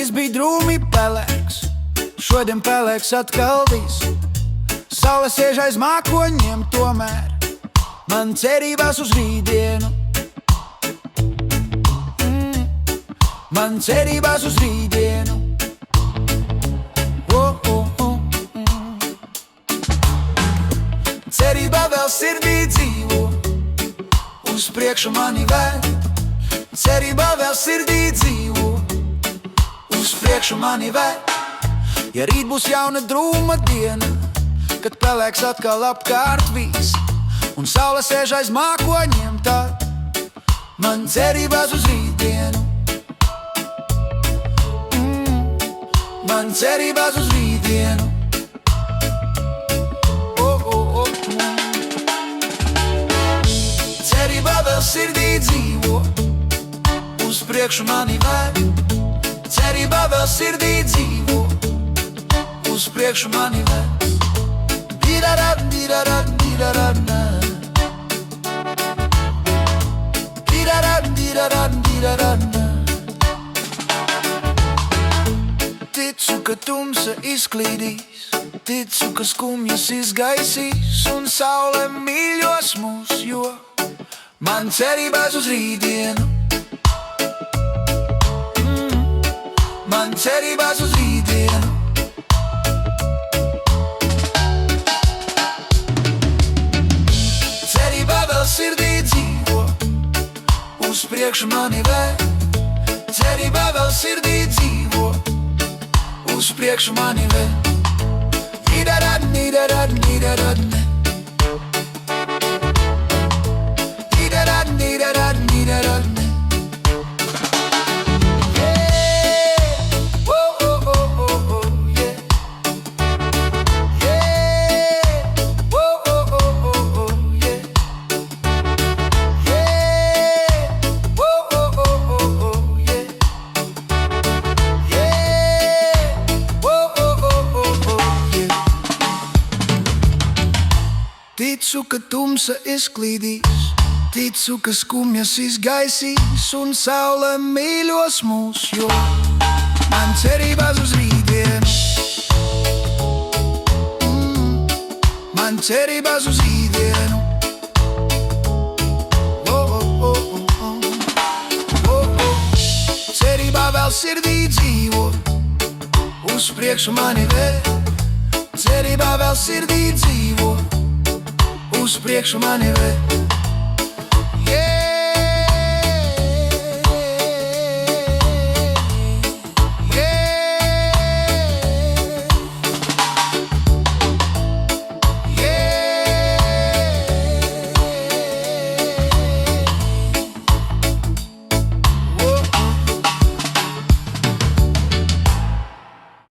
Vakardīs bija drūmi pelēks, šodien pelēks atkal viss. Saule sēž aiz mākoņiem, tomēr man cerībās uz rītdienu. Man cerībās uz rītdienu. Cerībā vēl sirdī dzīvo, uz priekšu mani ved. Cerībā vēl sirdī dzīvo, uz priekšu mani ved. Ja rīt būs jauna drūma diena, kad pelēks atkal apkārt viss, un saule sēž aiz mākoņiem, tad man cerībās uz rītdienu. Man cerībās uz rītdienu. Cerībā vēl sirdī dzīvo, uz priekšu mani ved. Cerībā vēl sirdī dzīvo, uz priekšu mani ved. Di-da-da, di-da-da, di-da-da, na. Di-da-da, di-da-da, di-da-da, na. Ticu, ka tumsa izklīdīs, ticu, ka skumjas izgaisīs, un saule mīļos mūs, jo man cerībās uz rītdienu. Man cerībās uz rītdienu. Cerībā vēl sirdī dzīvo, uz priekšu mani ved. Cerībā vēl sirdī dzīvo, uz priekšu mani ved. Di-da-da, di-da-da, di-da-da, ne. Ticu, ka tumsa izklīdīs, ticu, ka skumjas izgaisīs, un saule mīļos mūs, jo man cerībās uz rītdienu. Man cerībās uz rītdienu. Cerībā vēl sirdī dzīvo, uz priekšu mani ved. Cerībā vēl sirdī dzīvo, uz priekšu mani ved.